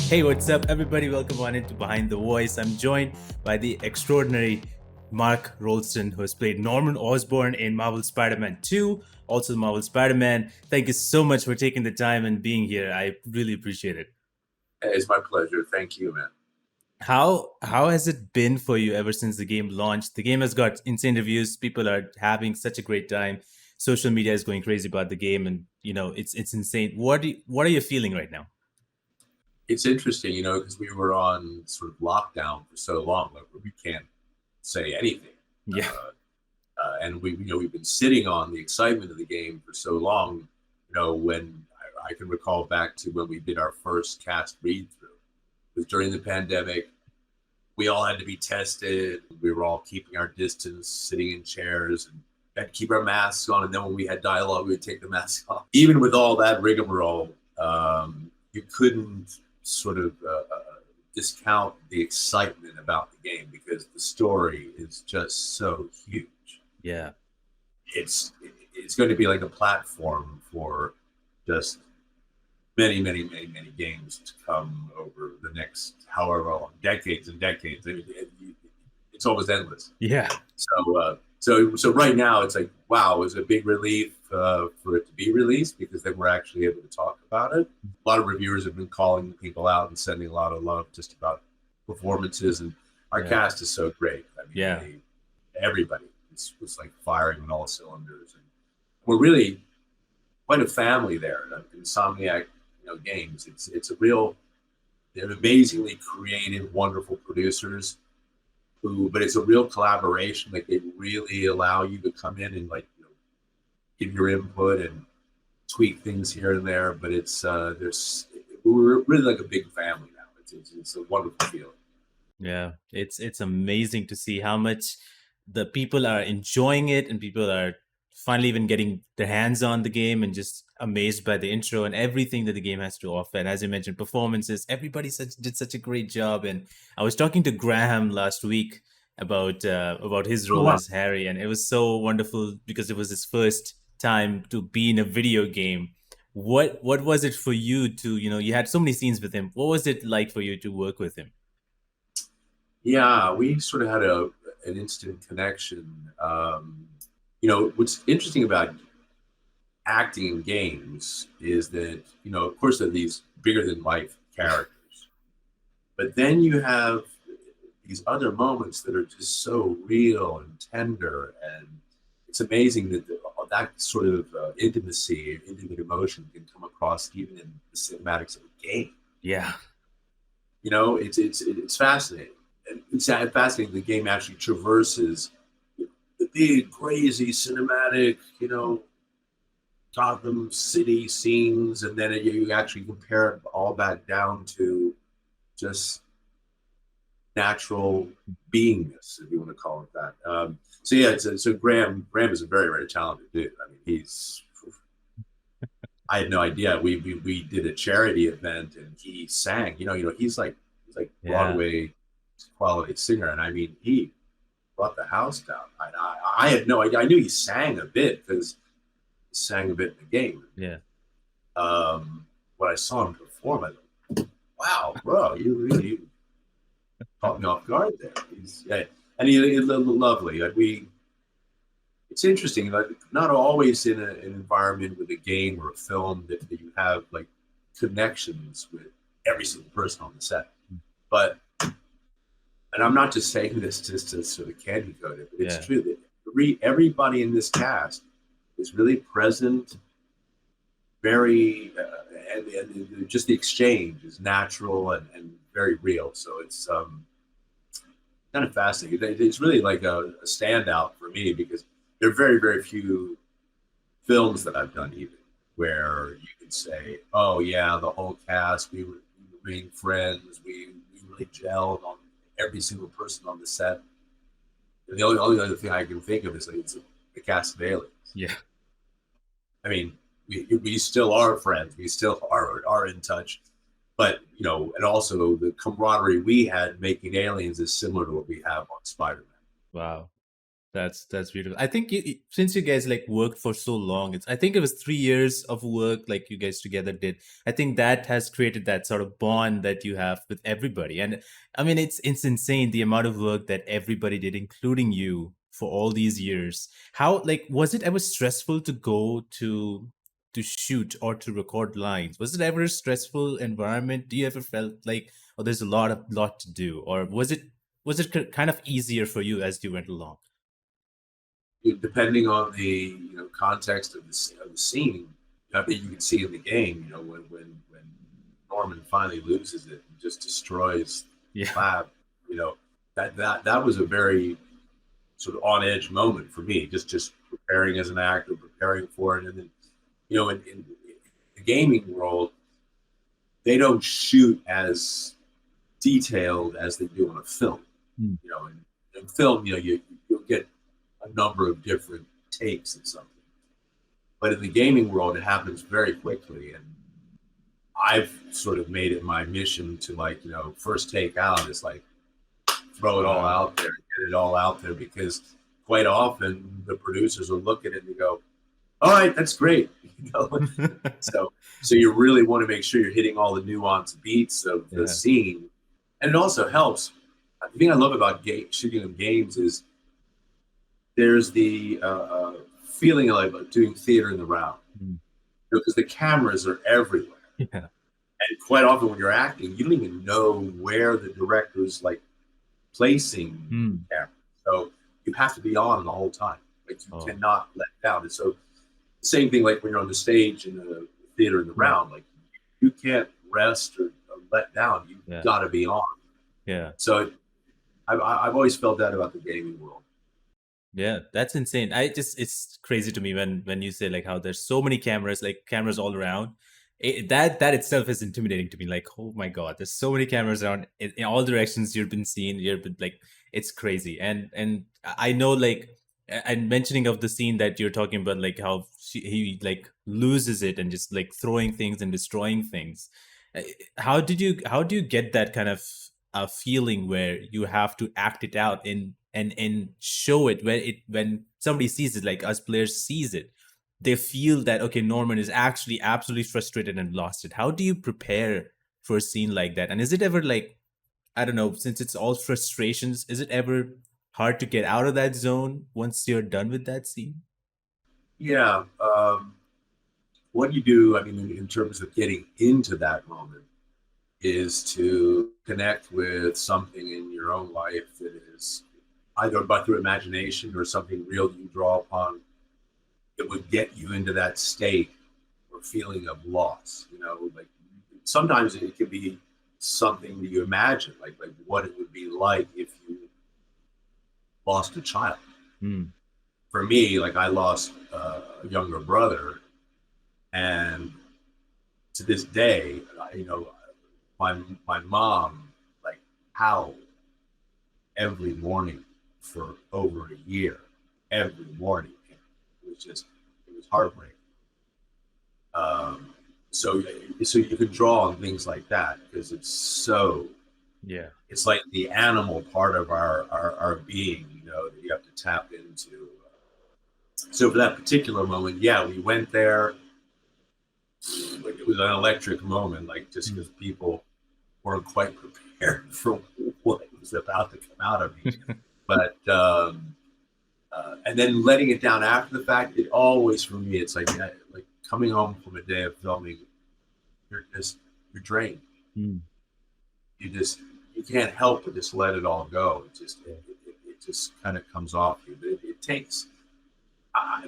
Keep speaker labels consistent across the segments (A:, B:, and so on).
A: Hey, what's up, everybody? Welcome on into Behind the Voice. I'm joined by the extraordinary Mark Rolston, who has played Norman Osborn in Marvel Spider-Man 2, also Marvel Spider-Man. Thank you so much for taking the time and being here. I really appreciate it.
B: It's my pleasure. Thank you, man.
A: How has it been for you ever since the game launched? The game has got insane reviews. People are having such a great time. Social media is going crazy about the game, and it's insane. What are you feeling right now?
B: It's interesting, because we were on sort of lockdown for so long, like we can't say anything,
A: Yeah,
B: uh, and we've been sitting on the excitement of the game for so long. When I can recall back to when we did our first cast read through, it was during the pandemic. We all had to be tested. We were all keeping our distance, sitting in chairs, and had to keep our masks on. And then when we had dialogue, we would take the mask off. Even with all that rigmarole, you couldn't sort of discount the excitement about the game because the story is just so huge.
A: yeah,
B: It's going to be like a platform for just many, many, many, many games to come over the next however long, decades and decades. I mean, it's almost endless.
A: yeah,
B: So right now it's like, wow, it was a big relief for it to be released because then we're actually able to talk about it. A lot of reviewers have been calling people out and sending a lot of love just about performances, and our
A: yeah,
B: cast is so great. I mean,
A: yeah.
B: everybody was like firing on all cylinders, and we're really quite a family there at Insomniac, Games. It's a real, they're amazingly creative, wonderful producers but it's a real collaboration. Like they really allow you to come in and like give your input and tweak things here and there. But we're really like a big family now. It's a wonderful feeling.
A: Yeah, it's amazing to see how much the people are enjoying it and people are finally even getting their hands on the game and just amazed by the intro and everything that the game has to offer. And as you mentioned, performances, everybody did such a great job. And I was talking to Graham last week about his
B: Oh
A: role
B: wow!
A: as Harry, and it was so wonderful because it was his first time to be in a video game. What was it for you to, you had so many scenes with him. What was it like for you to work with him?
B: Yeah, we sort of had an instant connection. What's interesting about acting in games is that of course, they're these bigger than life characters, but then you have these other moments that are just so real and tender, and it's amazing that that sort of intimacy, intimate emotion can come across even in the cinematics of a game.
A: Yeah.
B: It's fascinating. And it's fascinating. The game actually traverses the big, crazy cinematic, Gotham City scenes, and then you actually compare all that down to just natural beingness, if you want to call it that. So yeah, so Graham is a very, very talented dude. I mean, I had no idea. We did a charity event and he sang. He's like
A: Yeah.
B: Broadway quality singer, and I mean he brought the house down. I had no idea. I knew he sang a bit because he sang a bit in the game.
A: Yeah.
B: When I saw him perform, I thought, wow, bro, you really caught me off guard there. And he's lovely. It's interesting. Like not always in an environment with a game or a film that you have like connections with every single person on the set. But and I'm not just saying this just to sort of candy coat it, but it's
A: Yeah.
B: true that everybody in this cast is really present, very, and just the exchange is natural and very real. So it's kind of fascinating. It's really like a standout for me because there are very, very few films that I've done even where you can say, oh yeah, the whole cast, we remained friends, we really gelled on every single person on the set. And the only other thing I can think of is like it's the cast of Aliens.
A: Yeah.
B: I mean, we still are friends, we still are in touch, but and also the camaraderie we had making Aliens is similar to what we have on Spider-Man.
A: Wow. That's beautiful. I think since you guys like worked for so long, I think it was 3 years of work like you guys together did. I think that has created that sort of bond that you have with everybody. And I mean, it's insane the amount of work that everybody did, including you, for all these years. How like was it ever stressful to go to shoot or to record lines? Was it ever a stressful environment? Do you ever felt like, oh, there's a lot to do, or was it kind of easier for you as you went along?
B: Depending on the context of the scene, I think you can see in the game, when Norman finally loses it and just destroys the
A: Yeah.
B: lab, you know, that was a very sort of on edge moment for me. Just preparing as an actor, preparing for it, and then in the gaming world, they don't shoot as detailed as they do on a film.
A: Mm.
B: In film, you'll get a number of different takes at something. But in the gaming world, it happens very quickly. And I've sort of made it my mission to first take out is like throw it all
A: Wow.
B: out there, get it all out there because quite often the producers will look at it and go, all right, that's great. You know, so so you really want to make sure you're hitting all the nuanced beats of the
A: Yeah.
B: scene. And it also helps. The thing I love about shooting of games is there's the feeling of like doing theater in the round
A: Mm.
B: because the cameras are everywhere.
A: Yeah.
B: And quite often when you're acting, you don't even know where the director's like placing the
A: Mm.
B: camera. So you have to be on the whole time. Like you
A: Oh.
B: cannot let down. And so the same thing like when you're on the stage in the theater in the
A: Mm.
B: round, like you can't rest or let down. You've
A: Yeah.
B: got to be on.
A: Yeah.
B: So I've always felt that about the gaming world.
A: Yeah, that's insane. It's crazy to me when you say like how there's so many cameras, like cameras all around. That itself is intimidating to me. Like, oh my God, there's so many cameras around in all directions. You've been seen. You've been like, it's crazy. And I know like, and mentioning of the scene that you're talking about, like how he like loses it and just like throwing things and destroying things. Uh, how do you get that kind of a feeling where you have to act it out in and show it when somebody sees it, like us players sees it, they feel that okay, Norman is actually absolutely frustrated and lost it. How do you prepare for a scene like that? And is it ever like, I don't know, since it's all frustrations, is it ever hard to get out of that zone once you're done with that scene?
B: Yeah. What you do, I mean, in terms of getting into that moment, is to connect with something in your own life that is either by through imagination or something real you draw upon that would get you into that state or feeling of loss. Like sometimes it can be something that you imagine, like what it would be like if you lost a child.
A: Mm.
B: For me, like I lost a younger brother, and to this day, my mom like howled every morning for over a year. Every morning, it was heartbreaking. Um, so you can draw on things like that because
A: Yeah.
B: it's like the animal part of our being, that you have to tap into. So for that particular moment, yeah, we went there. Like it was an electric moment, like just
A: Mm.
B: because people weren't quite prepared for what was about to come out of me. But and then letting it down after the fact, it always for me, it's like coming home from a day of filming, you're drained.
A: Mm.
B: You can't help but just let it all go.
A: Yeah.
B: It just kind of comes off you. But it takes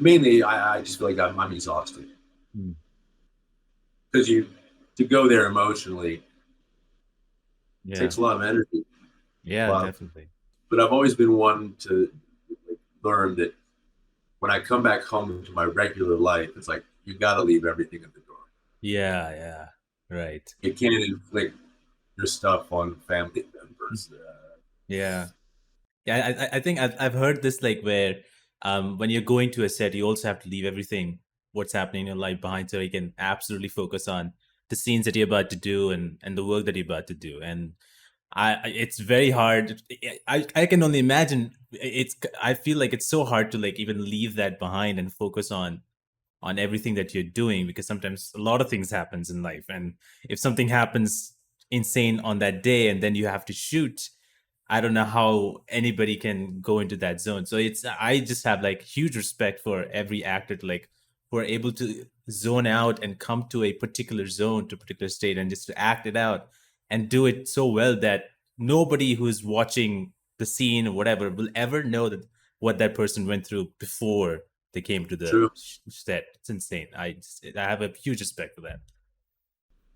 B: mainly. I just feel like I'm exhausted
A: Mm.
B: because you to go there emotionally
A: Yeah.
B: takes a lot of energy. A
A: Yeah,
B: lot of,
A: definitely.
B: but I've always been one to learn that when I come back home to my regular life, it's like you got to leave everything at the door.
A: Yeah, yeah. Right.
B: You can't inflict your stuff on family
A: Mm.
B: members.
A: Yeah. Yeah, I think I've heard this like where when you're going to a set, you also have to leave everything what's happening in your life behind so you can absolutely focus on the scenes that you're about to do and the work that you're about to do. And It's very hard. I can only imagine. I feel like it's so hard to like even leave that behind and focus on everything that you're doing, because sometimes a lot of things happens in life, and if something happens insane on that day and then you have to shoot, I don't know how anybody can go into that zone. So it's I just have like huge respect for every actor to like who are able to zone out and come to a particular zone, to a particular state, and just to act it out and do it so well that nobody who's watching the scene or whatever will ever know that what that person went through before they came to the
B: True.
A: set. It's insane. I have a huge respect for that.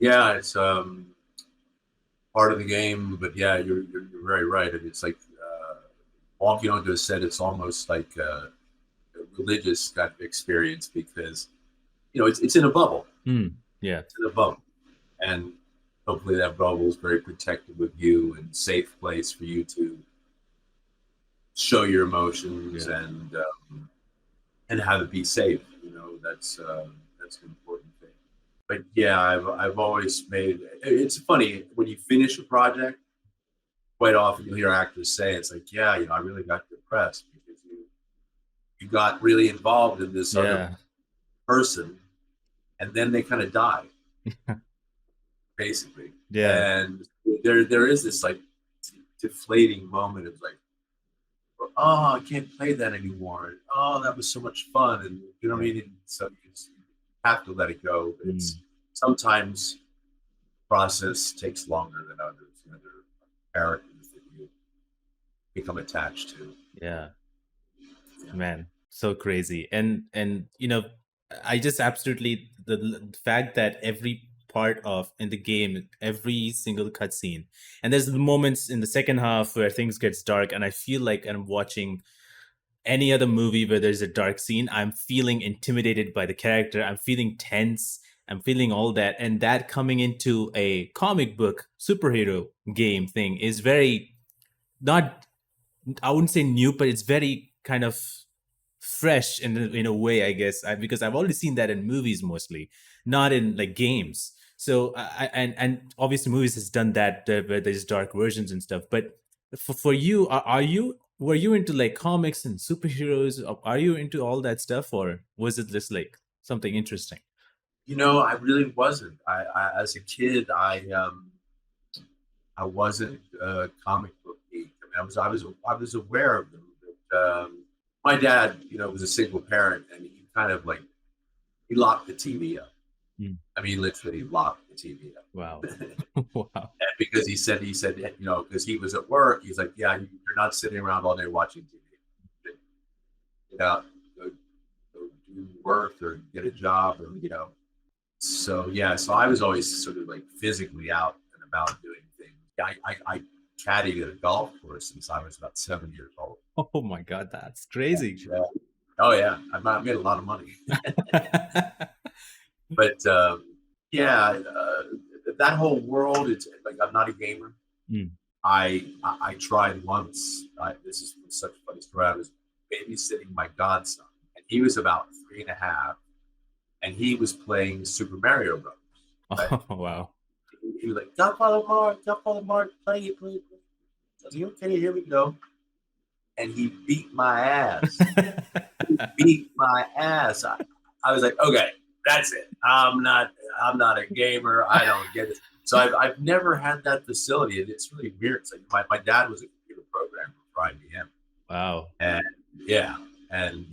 B: Yeah, it's part of the game, but yeah, you're very right. And it's like walking onto a set. It's almost like a religious kind of experience because it's in a bubble.
A: Yeah.
B: It's in a bubble, and hopefully that bubble is very protective of you and safe place for you to show your emotions
A: Yeah.
B: and have it be safe. That's an important thing. But yeah, I've always made. It's funny when you finish a project. Quite often you'll hear actors say, "It's like, yeah, I really got depressed because you got really involved in this other
A: Yeah.
B: person, and then they kind of die, basically."
A: Yeah.
B: And there is this like deflating moment of like, oh, I can't play that anymore. Oh, that was so much fun, and you know what I
A: Yeah.
B: mean. And so you just have to let it go. But it's
A: Mm.
B: sometimes process takes longer than others. There are characters that you become attached to.
A: Yeah.
B: Yeah.
A: Man, so crazy. And I just absolutely the fact that every part of in the game, every single cutscene, and there's the moments in the second half where things gets dark, and I feel like I'm watching any other movie where there's a dark scene. I'm feeling intimidated by the character. I'm feeling tense. I'm feeling all that, and that coming into a comic book superhero game thing is very not, I wouldn't say new, but it's very kind of fresh in a way, I guess, because I've already seen that in movies mostly, not in like games. So and obviously movies has done that where there's dark versions and stuff. But for you, are you were you into like comics and superheroes? Are you into all that stuff, or was it just like something interesting?
B: I really wasn't. As a kid, I wasn't a comic book geek. I mean, I was aware of them. But, my dad, was a single parent, and he kind of like he locked the TV up.
A: Mm.
B: I mean, he literally locked the TV up.
A: Wow. Wow.
B: Because he said, because he was at work, he's like, yeah, you're not sitting around all day watching TV. Get out, go do work or get a job, or. So yeah, so I was always sort of like physically out and about doing things. I caddied at a golf course since I was about 7 years old.
A: Oh my God, that's crazy.
B: Yeah. Oh yeah, I made a lot of money. But yeah, that whole world. It's like I'm not a gamer.
A: Mm.
B: I tried once. This is such a funny story. I was babysitting my godson, and he was about 3.5, and he was playing Super Mario Bros. Right?
A: Oh wow.
B: He was like, Godfather Mark, play it, play it. I was like, okay, here we go. And he beat my ass. Beat my ass. I was like, okay, that's it. I'm not a gamer. I don't get it. So I've never had that facility, and it's really weird. It's like my dad was a computer programmer for IBM.
A: Wow.
B: And yeah, and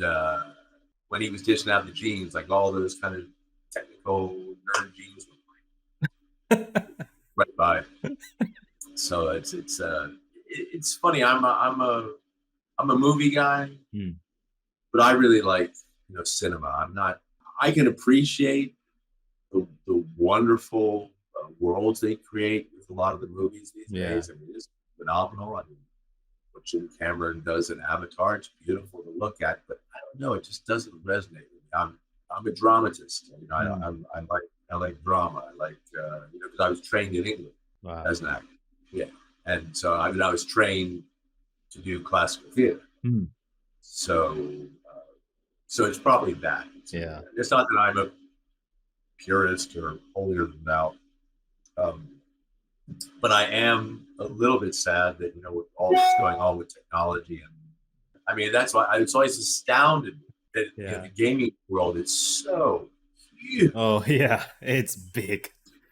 B: when he was dishing out the genes, like all those kind of technical nerd genes were right by. So it's funny. I'm a movie guy, but I really like cinema. I'm not. I can appreciate the wonderful worlds they create with a lot of the movies these days. I mean, it's phenomenal. I mean, what Jim Cameron does in Avatar, it's beautiful to look at, but I don't know, it just doesn't resonate with me. I'm a dramatist. I like drama. I like because I was trained in England as an actor. Yeah, and so I was trained to do classical theater. So so it's probably that. It's not that I'm a purist or holier than thou. But I am a little bit sad that with all that's going on with technology, and I mean that's why it's always astounded me that
A: Yeah.
B: the gaming world is so huge.
A: Oh yeah, it's big.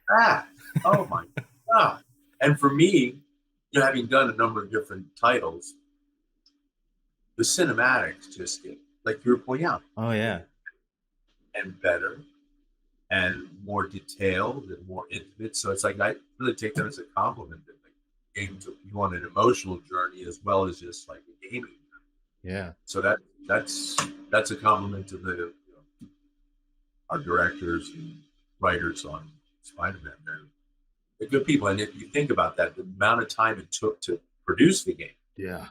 B: Ah, oh my god! And for me, having done a number of different titles, the cinematics just get, like you were pointing out,
A: Oh yeah.
B: and better and more detailed and more intimate. So it's like I really take that as a compliment that the game took you on an emotional journey as well as just like a gaming.
A: Yeah.
B: So that's a compliment to our directors and writers on Spider-Man. They're good people, and if you think about that, the amount of time it took to produce the game,
A: Yeah.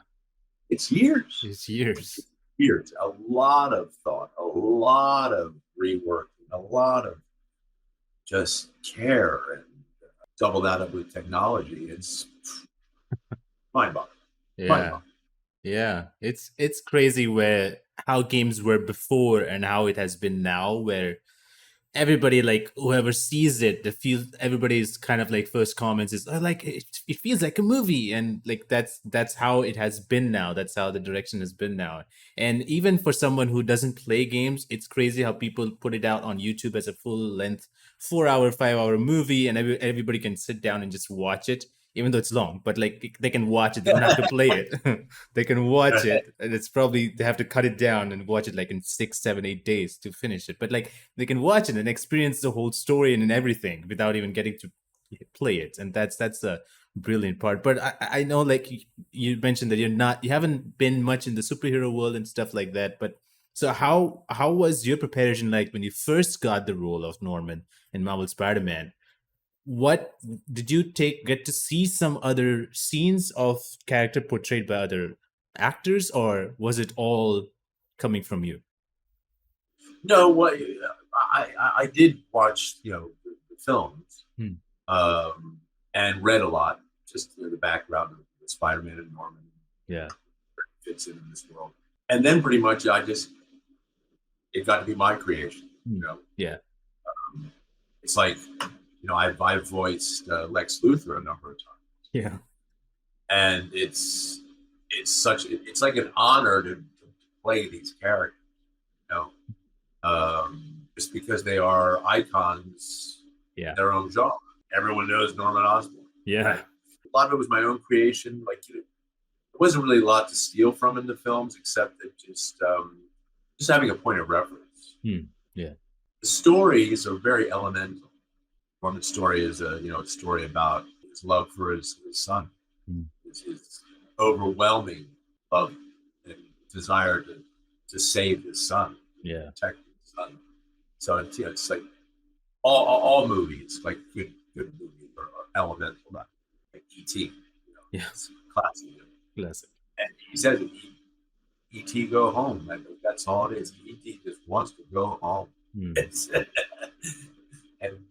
B: it's years,
A: It's years.
B: years, a lot of thought, a lot of rework, a lot of just care, and double that up with technology. It's mind-boggling,
A: Yeah.
B: mind-boggling.
A: Yeah. It's crazy where how games were before and how it has been now, where everybody, like whoever sees it, the feel everybody's kind of like first comments is, oh, like it feels like a movie, and like that's how it has been now. That's how the direction has been now. And even for someone who doesn't play games, it's crazy how people put it out on YouTube as a full length 4 hour 5 hour movie, and everybody can sit down and just watch it, even though it's long. But like they can watch it, they don't have to play it. They can watch it, and it's probably they have to cut it down and watch it like in 6 7 8 days to finish it, but like they can watch it and experience the whole story and everything without even getting to play it. And that's a brilliant part. But I know, like you mentioned that you haven't been much in the superhero world and stuff like that. But so how was your preparation like when you first got the role of Norman in Marvel Spider-Man? What did you get to see some other scenes of character portrayed by other actors, or was it all coming from you?
B: No, what I did watch, the films,
A: Hmm.
B: and read a lot, just the background of Spider-Man and Norman
A: Yeah.
B: fits in this world, and then pretty much it got to be my creation.
A: Hmm. Yeah.
B: It's like I've voiced Lex Luthor a number of times,
A: Yeah.
B: and it's like an honor to play these characters, you know, just because they are icons in
A: Yeah.
B: their own genre. Everyone knows Norman Osborn.
A: Yeah.
B: Right? A lot of it was my own creation. Like there wasn't really a lot to steal from in the films, except that just having a point of reference.
A: Hmm. Yeah.
B: The stories are very elemental. Norman's story is a story about his love for his son,
A: Hmm.
B: his overwhelming love and desire to save his son,
A: Yeah.
B: protect his son. So it's like all movies, like good movies are elemental, not like E.T.
A: Yeah.
B: It's classic.
A: Classic.
B: And he says, "E.T. go home." That's all it is. E.T. just wants to go home.
A: Hmm.
B: And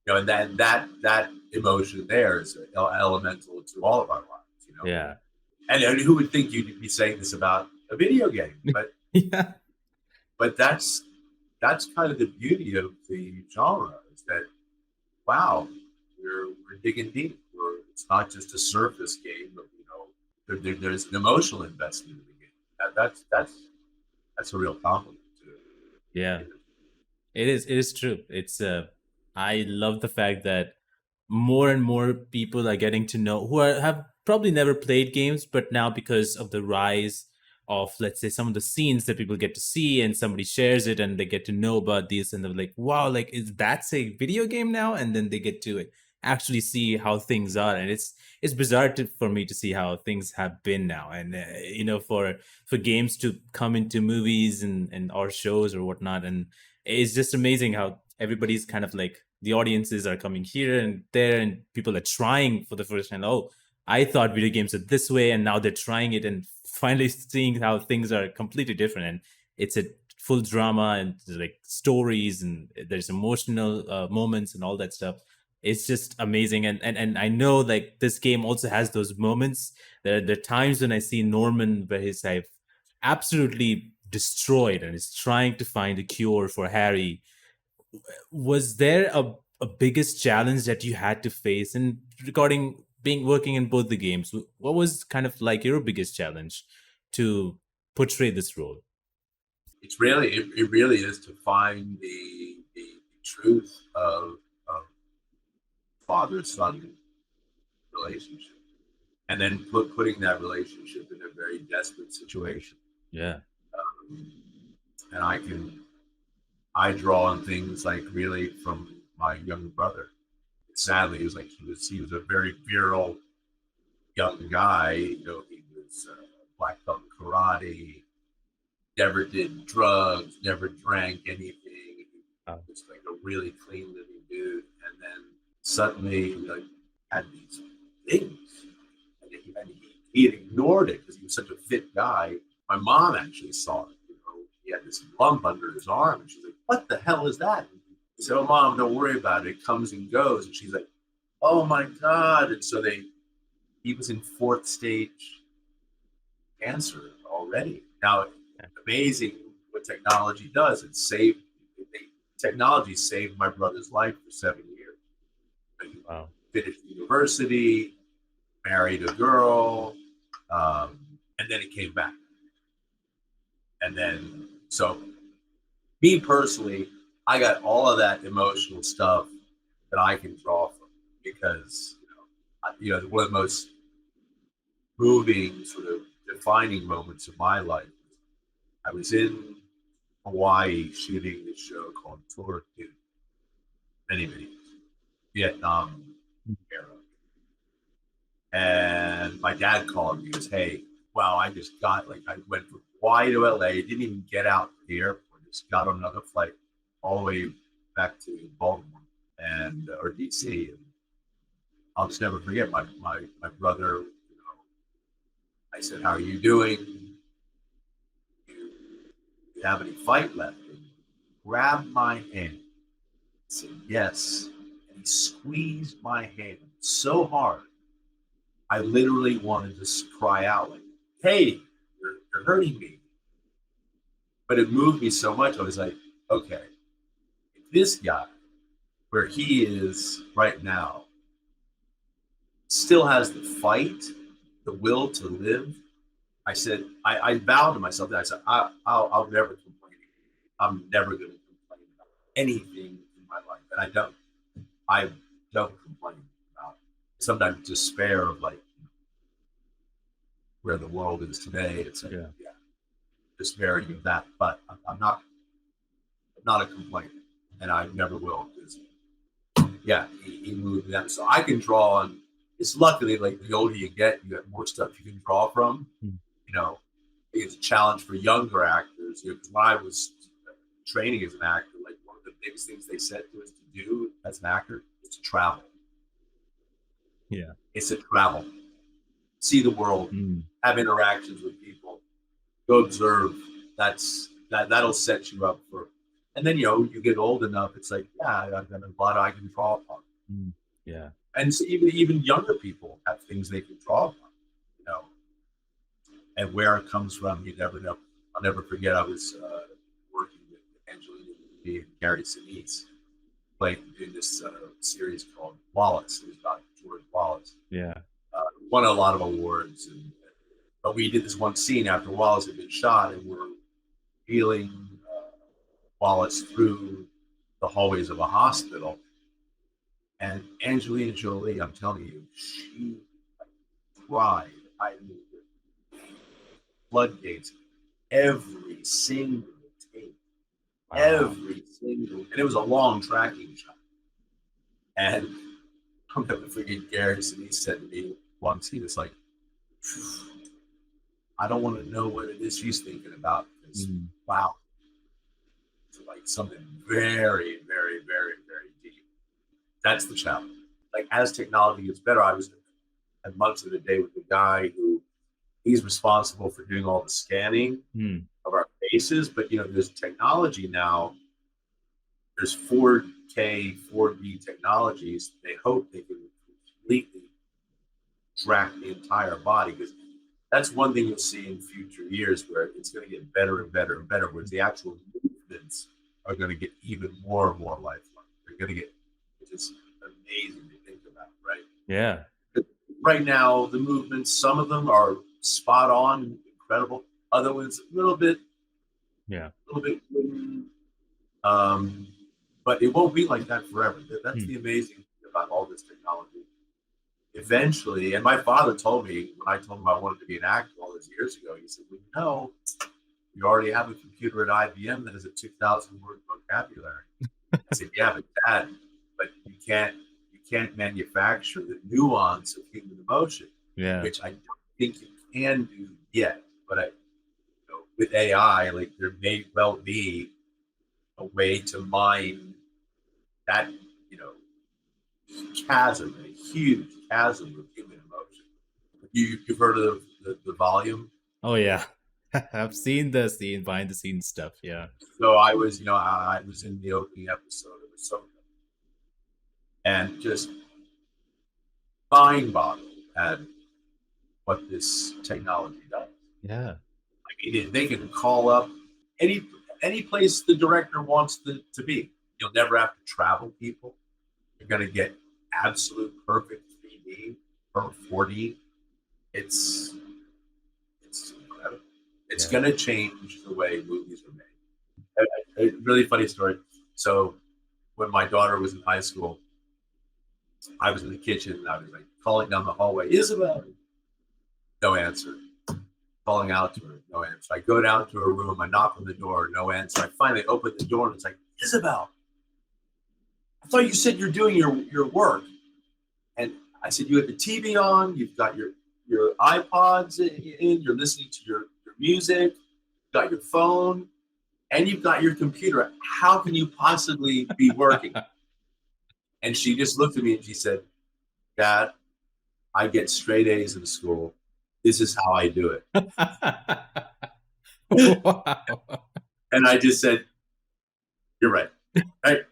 B: and that emotion there is elemental to all of our lives.
A: Yeah.
B: And who would think you'd be saying this about a video game? But
A: Yeah.
B: that's kind of the beauty of the genre, is that wow, we're digging deep. It's not just a surface game, but there's an emotional investment in the game. That's a real compliment
A: Yeah.
B: to
A: It is true. It's I love the fact that more and more people are getting to know who have probably never played games, but now because of the rise of, let's say, some of the scenes that people get to see and somebody shares it and they get to know about these, and they're like, wow, like is that's a video game now? And then they get to actually see how things are. And it's bizarre for me to see how things have been now. And for games to come into movies and or shows or whatnot. And it's just amazing how everybody's kind of like, the audiences are coming here and there, and people are trying for the first time. Oh, I thought video games are this way, and now they're trying it and finally seeing how things are completely different. And it's a full drama, and there's like stories, and there's emotional moments and all that stuff. It's just amazing. And I know like this game also has those moments. There are times when I see Norman where he's like absolutely destroyed and is trying to find a cure for Harry. Was there a biggest challenge that you had to face in recording, being working in both the games? What was kind of like your biggest challenge to portray this role?
B: It's really, it really is to find the truth of father son relationship, and then putting that relationship in a very desperate situation.
A: Yeah.
B: And I draw on things like really from my younger brother. Sadly, he was like he was a very virile young guy. You know, he was black belt in karate, never did drugs, never drank anything.
A: Oh,
B: Just like a really clean living dude. And then suddenly, like, had these things, he had ignored it because he was such a fit guy. My mom actually saw it. You know, he had this lump under his arm, and she's like, "What the hell is that?" He said, "Oh, Mom, don't worry about it. It comes and goes." And she's like, "Oh my God!" And so he was in fourth stage cancer already. Now,
A: yeah.
B: amazing what technology does. Technology saved my brother's life for 7 years. He
A: Wow.
B: finished university, married a girl, and then it came back. And then, so me personally, I got all of that emotional stuff that I can draw from because, one of the most moving, sort of defining moments of my life. I was in Hawaii shooting this show called Tour Dude, many Vietnam era. And my dad called me. He goes, "Hey, wow, I just got, like, I went from Hawaii to LA, didn't even get out to the airport, just got on another flight all the way back to Baltimore and or DC. And I'll just never forget my brother. I said, 'How are you doing? Do you have any fight left?' And he grabbed my hand, said, 'Yes.' And he squeezed my hand so hard, I literally wanted to cry out, like, 'Hey, you're hurting me.' But it moved me so much. I was like, okay, if this guy, where he is right now, still has the fight, the will to live. I said, I vowed to myself that I said, I'll never complain. I'm never going to complain about anything in my life. And I don't. I don't complain about sometimes despair of, like, where the world is today. It's like,
A: Yeah.
B: yeah, despairing of that. But I'm not a complainer, and I never will. Because, yeah, he moved them. So I can draw on. It's luckily, like, the older you get, you have more stuff you can draw from.
A: Mm.
B: You know, it's a challenge for younger actors. Because when I was training as an actor, like, one of the biggest things they said to us to do as an actor is to travel.
A: Yeah.
B: It's to travel, see the world,
A: Mm.
B: have interactions with people, go observe. That'll set you up for. And then, you get old enough. It's like, yeah, I've got a lot I can draw upon.
A: Mm. Yeah.
B: And so even younger people have things they can draw upon. You know, and where it comes from, you never know. I'll never forget. I was working with Angelina Jolie and Gary Sinise, in this series called Wallace. It was about George Wallace.
A: Yeah.
B: Won a lot of awards, but we did this one scene after Wallace had been shot, and we're healing Wallace through the hallways of a hospital. And Angelina Jolie, I'm telling you, she cried. I mean, floodgates, every single take,
A: Wow.
B: every single, and it was a long tracking shot. And I'm never forget Gary Sinise said to me once, he was like, "I don't want to know what it is she's thinking about." Because, wow, it's like something very, very, very, very deep. That's the challenge. Like, as technology gets better, I was at months of the day with the guy who he's responsible for doing all the scanning of our faces. But, there's technology now. There's 4K, 4D technologies. They hope they can completely track the entire body, because that's one thing you'll see in future years, where it's going to get better and better and better, where the actual movements are going to get even more and more lifelike. They're going to get just amazing to think about, right?
A: Yeah.
B: Right now, the movements, some of them are spot on, incredible. Other ones,
A: Yeah.
B: a little bit, um, but it won't be like that forever. That's
A: Hmm.
B: the amazing thing about all this technology. Eventually, and my father told me when I told him I wanted to be an actor all those years ago, he said, "Well, you already have a computer at IBM that has a 2,000 word vocabulary." I said, "Yeah, but Dad, but you can't manufacture the nuance of human emotion,
A: Yeah.
B: which I don't think you can do yet. But with AI, like there may well be a way to mine that, you know, chasm, a huge chasm of human emotion. You've heard of the volume.
A: Oh yeah. I've seen the scene behind the scenes stuff. Yeah.
B: So I was in the opening episode of Ahsoka, and just mind boggled at what this technology does.
A: Yeah.
B: I mean, they can call up any any place the director wants to be. You'll never have to travel people. You're going to get absolute perfect 3D or 4D. It's it's incredible. It's
A: Yeah.
B: going to change the way movies are made. A really funny story. So when my daughter was in high school, I was in the kitchen and I was like calling down the hallway, Isabel, no answer. Calling out to her, no answer. I go down to her room, I knock on the door, no answer. I finally open the door and it's like, Isabel, I thought you said you're doing your work. And I said, you have the TV on, you've got your iPods in, you're listening to your music, you've got your phone, and you've got your computer. How can you possibly be working? And she just looked at me and she said, Dad, I get straight A's in school. This is how I do it.
A: Wow.
B: And I just said, you're right. Right.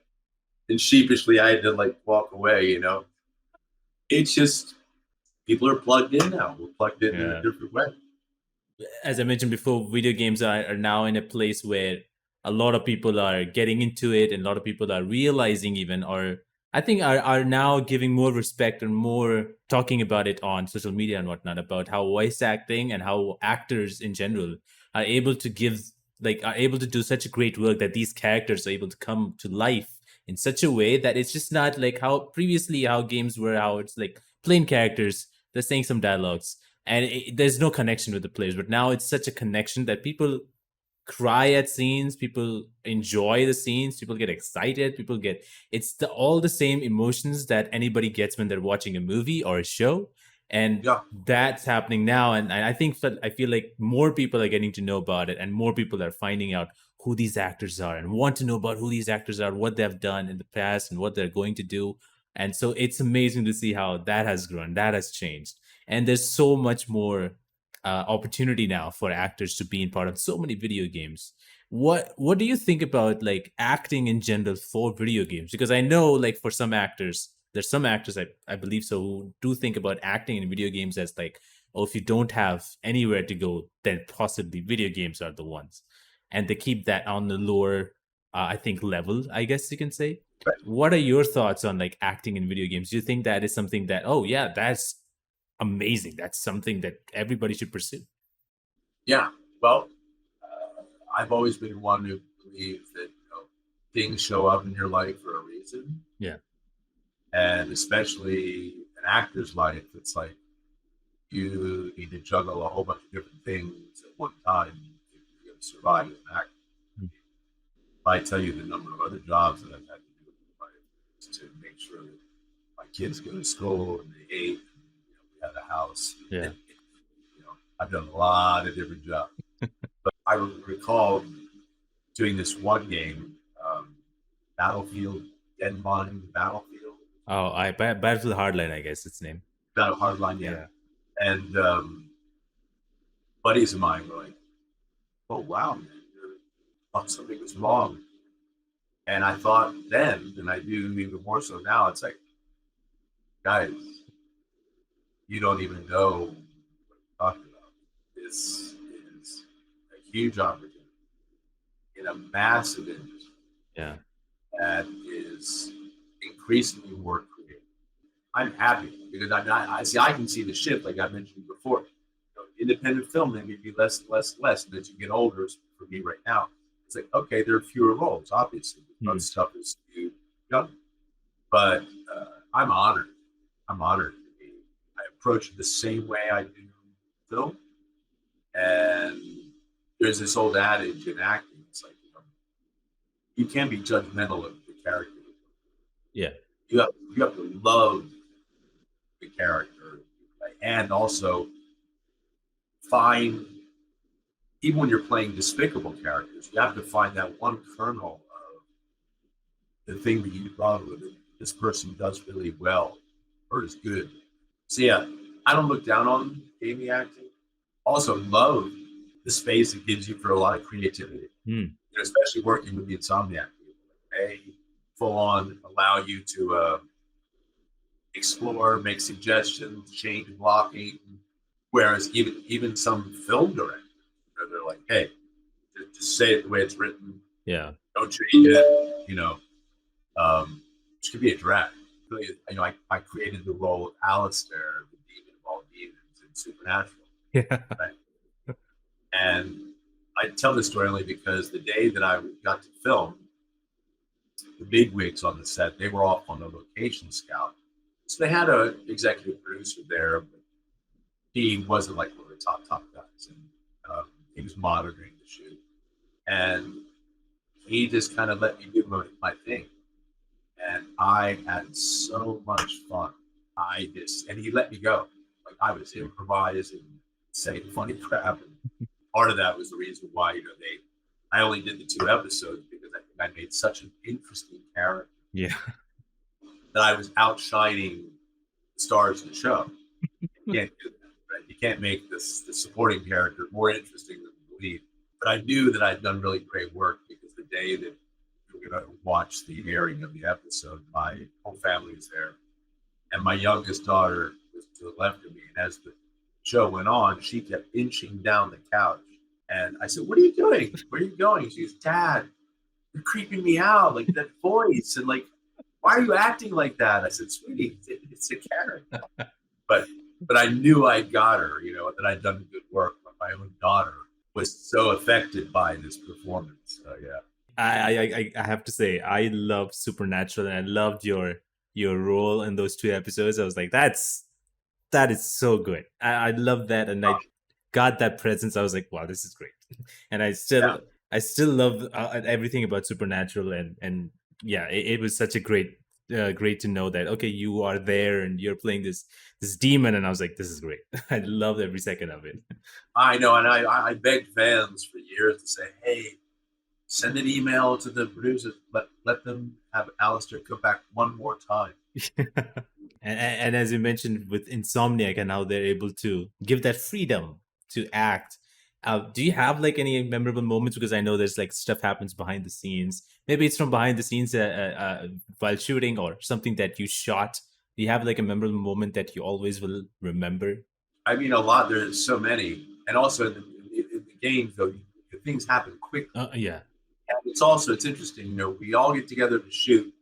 B: And sheepishly, I had to like walk away. It's just people are plugged in now. We're plugged in a
A: Yeah.
B: different way.
A: As I mentioned before, video games are now in a place where a lot of people are getting into it and a lot of people are realizing even or I think are now giving more respect and more talking about it on social media and whatnot about how voice acting and how actors in general are able to give are able to do such a great work that these characters are able to come to life in such a way that it's just not like how previously how games were how it's like plain characters they're saying some dialogues and there's no connection with the players but now it's such a connection that people cry at scenes people enjoy the scenes people get excited people get all the same emotions that anybody gets when they're watching a movie or a show and
B: Yeah.
A: that's happening now and I think that I feel like more people are getting to know about it and more people are finding out who these actors are and want to know about who these actors are what they've done in the past and what they're going to do and so it's amazing to see how that has grown that has changed and there's so much more opportunity now for actors to be in part of so many video games. What do you think about like acting in general for video games? Because I know like for some actors, there's some actors I believe so who do think about acting in video games as like, oh, if you don't have anywhere to go, then possibly video games are the ones, and they keep that on the lower, I think level, I guess you can say.
B: Right.
A: What are your thoughts on like acting in video games? Do you think that is something that oh yeah, that's amazing. That's something that everybody should pursue.
B: Yeah. Well, I've always been one who believes that things show up in your life for a reason,
A: Yeah.
B: and especially an actor's life, it's like you need to juggle a whole bunch of different things at one time if you're going to survive as an actor.
A: Mm.
B: If I tell you the number of other jobs that I've had to do in my life to make sure that my kids go to school and they ate, and, we had a house.
A: Yeah.
B: I've done a lot of different jobs. But I recall doing this one game, Battlefield, Deadline Battlefield.
A: Oh, Battlefield Hardline, I guess its name.
B: Battle Hardline, yeah. And buddies of mine were like, "Oh wow, man, thought something was wrong." And I thought then, and I do even more so now, it's like, guys, you don't even know what you're talking about. This is a huge opportunity in a massive industry
A: Yeah.
B: that is increasingly more creative. I'm happy because I see I can see the shift, like I mentioned before. Independent film, they give you less, less, less. And as you get older, for me right now, it's like, okay, there are fewer roles, obviously.
A: Hmm.
B: Most stuff is skewed young. But I'm honored. I'm honored to be. I approach it the same way I do film. And there's this old adage in acting. It's like, you can't be judgmental of the character.
A: Yeah.
B: You have to love the character and also find, even when you're playing despicable characters, you have to find that one kernel of the thing that you thought of it. This person does really well or is good. So yeah, I don't look down on gaming acting. Also love the space it gives you for a lot of creativity.
A: Hmm.
B: Especially working with the Insomniac people. They full on allow you to explore, make suggestions, change blocking. Whereas even some film directors, they're like, hey, just say it the way it's written.
A: Yeah.
B: Don't change it. Which could be a drag. I created the role of Alistair, the demon of all demons in Supernatural.
A: Yeah.
B: Right? And I tell this story only because the day that I got to film, the bigwigs on the set, they were off on a location scout. So they had an executive producer there, but he wasn't like one of the top guys. And he was monitoring the shoot. And he just kind of let me do my thing. And I had so much fun. And he let me go. Like I was improvising, saying funny crap. And part of that was the reason why, I only did the 2 episodes because I think I made such an interesting character.
A: Yeah.
B: That I was outshining the stars of the show. You can't do that, right? You can't make the supporting character more interesting than the lead. But I knew that I'd done really great work because the day that we were going to watch the airing of the episode, my whole family was there. And my youngest daughter was to the left of me. And as the show went on, she kept inching down the couch. And I said, what are you doing? Where are you going? She goes, Dad, you're creeping me out. Like that voice. And like, why are you acting like that? I said, sweetie, it's a character. But I knew I got her, that I'd done good work. But my own daughter was so affected by this performance. So yeah.
A: I have to say, I love Supernatural, and I loved your role in those 2 episodes. I was like, that is so good. I love that, and I got that presence. I was like, wow, this is great. And I still love everything about Supernatural, and yeah, it was such a great to know that, okay, you are there and you're playing this demon, and I was like, this is great. I loved every second of it.
B: I know, and I begged fans for years to say, hey, send an email to the producers, let them have Alistair come back one more time.
A: And as you mentioned with Insomniac and how they're able to give that freedom to act, do you have like any memorable moments? Because I know there's like stuff happens behind the scenes. Maybe it's from behind the scenes while shooting, or something that you shot. Do you have like a memorable moment that you always will remember?
B: I mean, a lot. There's so many. And also in the games, though, things happen quickly.
A: Yeah.
B: And it's interesting, we all get together to shoot.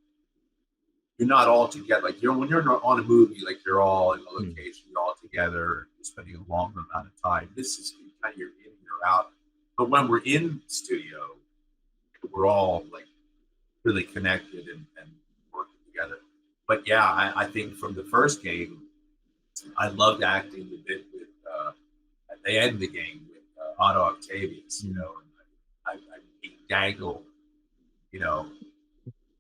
B: You're not all together. Like when you're on a movie, like you're all in a location, you're all together, you're spending a longer amount of time. This is kind of you're in, you're out. But when we're in studio, we're all like really connected and working together. But yeah, I think from the first game, I loved acting the bit with at the end of the game with Otto Octavius, and I dangled,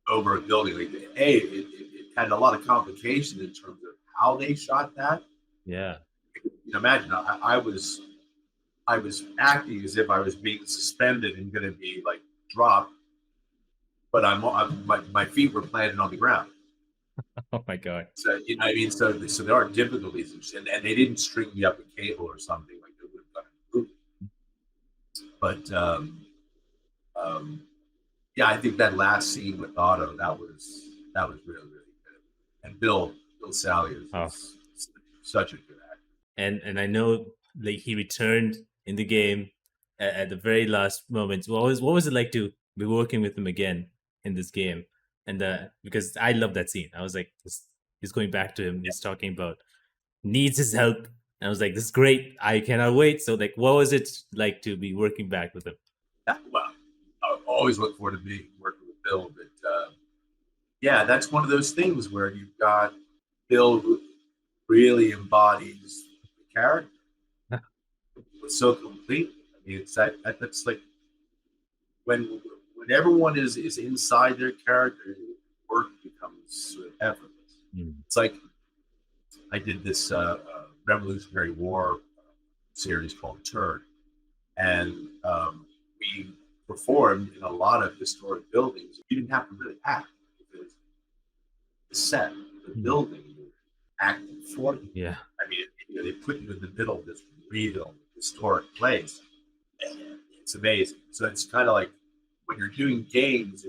B: over a building. Like, it had a lot of complication in terms of how they shot that.
A: Yeah.
B: Imagine I was acting as if I was being suspended and going to be like dropped, but my feet were planted on the ground.
A: Oh my God.
B: So I mean, so there are difficulties, and they didn't string me up a cable or something like they would have done in the movie. But yeah, I think that last scene with Otto, that was really, really good. And Bill Salyer is such a good actor.
A: And I know like he returned in the game at the very last moment. What was it like to be working with him again in this game? and because I love that scene. I was like, he's going back to him. He's talking about needs his help. And I was like, this is great. I cannot wait. So like, what was it like to be working back with him?
B: Well, I always look forward to being working with Bill, but yeah, that's one of those things where you've got Bill who really embodies the character. It's so complete. I mean, it's that's like when everyone is inside their character, work becomes sort of effortless. It's like I did this Revolutionary War series called Turn, and we performed in a lot of historic buildings. You didn't have to really act because the set, the building, acting for you.
A: Yeah.
B: I mean, they put you in the middle of this real historic place. And it's amazing. So it's kind of like when you're doing games,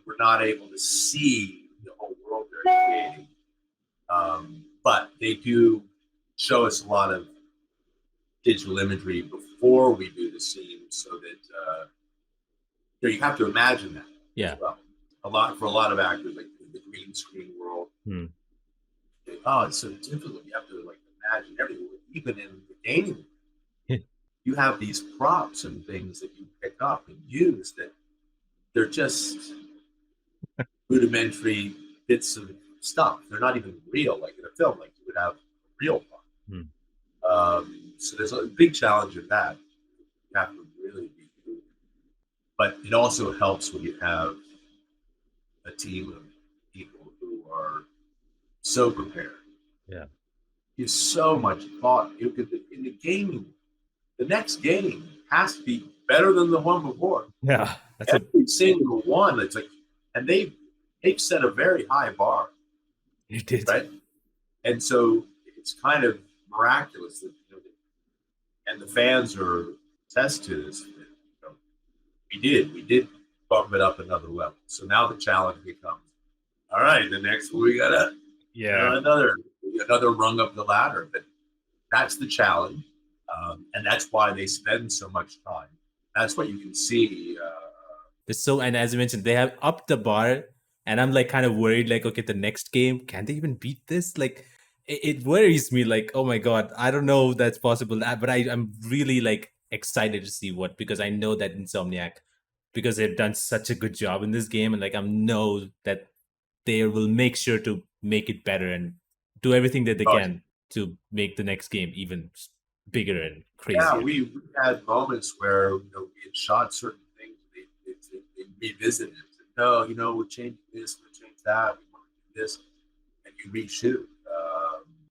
B: we're not able to see the whole world they're creating. But they do show us a lot of digital imagery before we do the scene, so that you have to imagine that.
A: Yeah.
B: Well. For a lot of actors, like the green screen world. Oh, it's so difficult. You have to like imagine everything, even in the gaming. You have these props and things that you pick up and use that they're just rudimentary bits of stuff. They're not even real, like in a film, like you would have a real one. So there's a big challenge of that. You have to really be good. But it also helps when you have a team of people who are so prepared.
A: Yeah.
B: There's so much thought. In the gaming, the next game has to be better than the one before.
A: Yeah.
B: That's every single one. It's like, and they've set a very high bar.
A: You did.
B: Right? And so it's kind of miraculous that, and the fans are attest to this. We did bump it up another level. So now the challenge becomes, all right, the next one we gotta another rung up the ladder. But that's the challenge, and that's why they spend so much time. That's what you can see.
A: And as you mentioned, they have upped the bar, and I'm like kind of worried. Like, okay, the next game, can they even beat this? Like, it worries me. Like, oh my god, I don't know if that's possible. But I'm really like excited to see because I know that Insomniac, because they've done such a good job in this game, and like I know that they will make sure to make it better and do everything that they can to make the next game even bigger and crazier.
B: Yeah, we had moments where we had shot certain things, they revisited it. No, we're changing this, we're changing that, we want to do this, and you reshoot.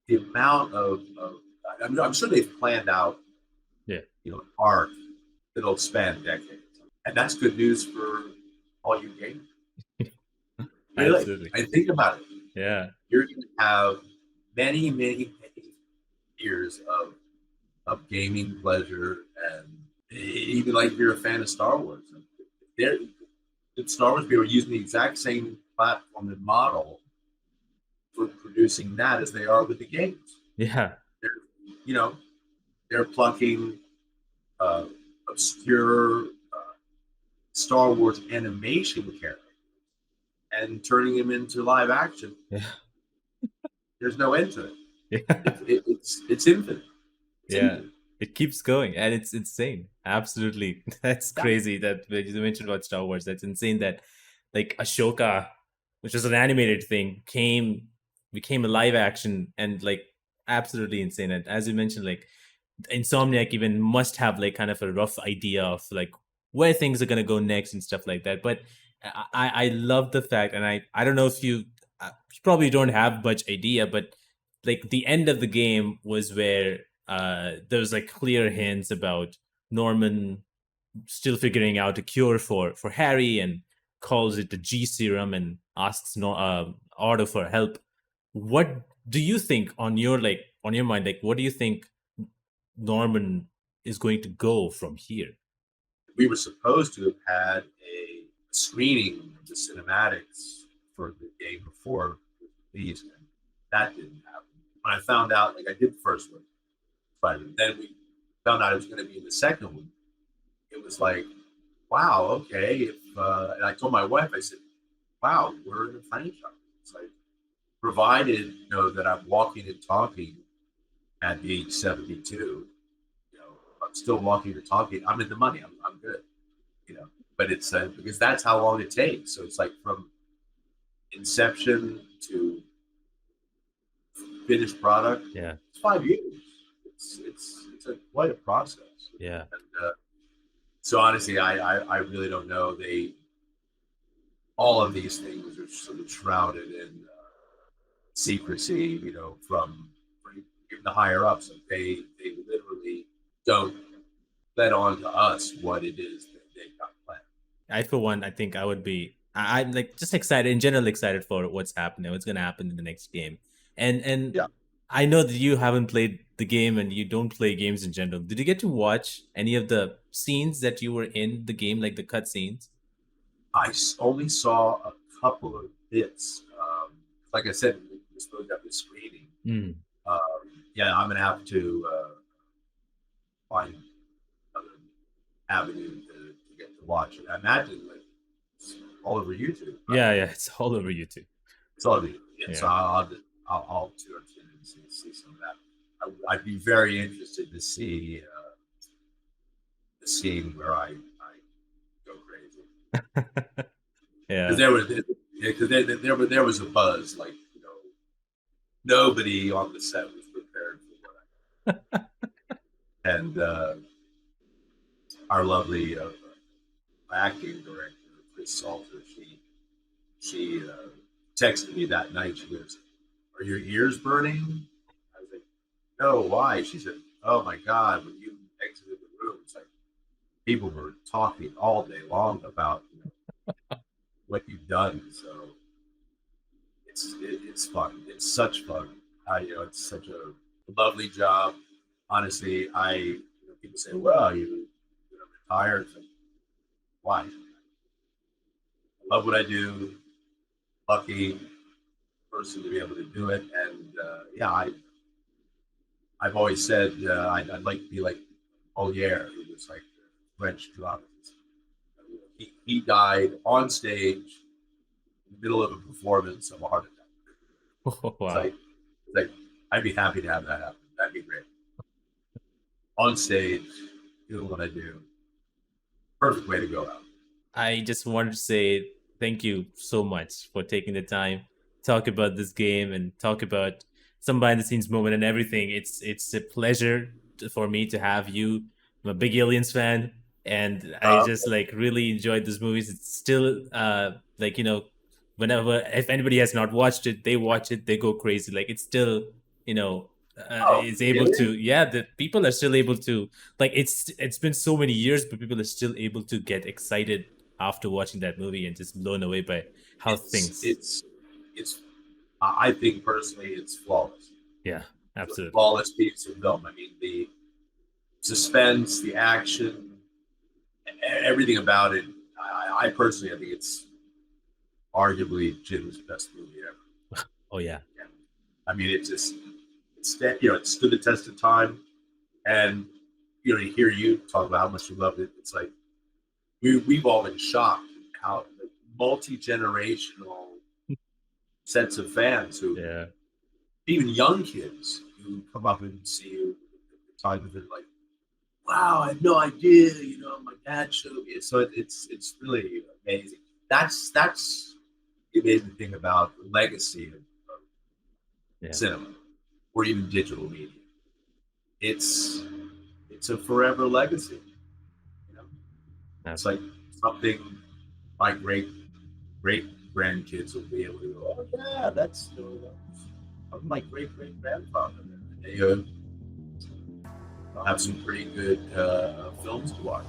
B: The amount of I'm sure they've planned out, art that'll span decades, and that's good news for all you gamers. Really,
A: Absolutely.
B: I think about it.
A: Yeah,
B: you're going to have many, many, many years of gaming pleasure, and even like if you're a fan of Star Wars, Star Wars people are using the exact same platform and model for producing that as they are with the games.
A: Yeah,
B: they're plucking obscure Star Wars animation characters and turning them into live action.
A: Yeah.
B: There's no end to it.
A: Yeah.
B: It's infinite.
A: Infinite. It keeps going, and it's insane. Absolutely. That's crazy that you mentioned about Star Wars. That's insane that like Ashoka, which was an animated thing, became a live action, and like absolutely insane. And as you mentioned, like Insomniac even must have like kind of a rough idea of like where things are gonna go next and stuff like that. But I love the fact, and I don't know if you probably don't have much idea, but like the end of the game was where there was like clear hints about Norman still figuring out a cure for Harry, and calls it the G serum and asks Otto for help. What do you think on your mind? Like, what do you think Norman is going to go from here?
B: We were supposed to have had a screening of the cinematics for the game before these, and that didn't happen. When I found out, like I did the first one, but then we found out it was going to be in the second one. It was like, wow, okay. And I told my wife, I said, wow, we're in a franchise. It's like, provided that I'm walking and talking at the age 72, I'm still walking and talking. I'm in the money. I'm good. You know, but it's because that's how long it takes. So it's like from inception to finished product,
A: Yeah.
B: it's 5 years. It's quite a process.
A: Yeah.
B: And, so honestly, I really don't know. All of these things are sort of shrouded in secrecy, from even the higher ups. Like they literally don't let on to us what it is that they've got planned.
A: I for one, I think I would be. I'm like just excited in general, excited for what's happening, what's gonna happen in the next game, and
B: Yeah.
A: I know that you haven't played the game and you don't play games in general. Did you get to watch any of the scenes that you were in the game, like the cut scenes?
B: Only saw a couple of bits. Like I said, we were supposed to have the screening.
A: Mm.
B: Yeah, I'm gonna have to find another avenue to get to watch it. I imagine like it's all over YouTube. Right?
A: Yeah, it's all over YouTube.
B: It's all over YouTube. Yeah, so
A: Yeah.
B: I'll tune in and see some of that. I'd be very interested to see the scene where I go crazy.
A: Yeah.
B: Because there was a buzz, like nobody on the set was prepared for what and our lovely acting director Chris Salter, she texted me that night. She goes, "Are your ears burning?" I was like, "No, why?" She said, "Oh my God, when you exited the room, it's like people were talking all day long about what you've done." So it's fun. It's such fun. It's such a lovely job. Honestly, people say, "Well, you're retired." Like, why? I love what I do. Lucky person to be able to do it, and yeah, I've always said I'd like to be like Moliere, who was like the French dramatist. He died on stage in the middle of a performance of a heart attack.
A: Wow.
B: It's like I'd be happy to have that happen. That'd be great. On stage, doing what I do. Perfect way to go out.
A: I just wanted to say thank you so much for taking the time talk about this game and talk about some behind the scenes moment and everything. It's a pleasure for me to have you. I'm a big Aliens fan, and I just like really enjoyed these movies. It's still like whenever if anybody has not watched it, they watch it, they go crazy. Like it's still you know is able
B: really?
A: to the people are still able to like it's been so many years, but people are still able to get excited after watching that movie and just blown away by how things.
B: It's I think personally it's flawless.
A: Yeah,
B: It's a
A: absolutely.
B: flawless piece of film. I mean, the suspense, the action, everything about it. I personally, I think it's arguably Jim's best movie ever.
A: Oh yeah.
B: I mean, it stood the test of time, and to hear you talk about how much you loved it, it's like we've all been shocked how multi-generational sets of fans who,
A: Yeah.
B: even young kids who come up and see you at the time of it, like, wow, I had no idea, my dad showed me. So it's really amazing. That's the amazing thing about the legacy of
A: Yeah.
B: cinema or even digital media. It's a forever legacy. It's like something my great grandkids will be able to go, oh yeah, that's my great grandfather. They'll have some pretty good films to watch.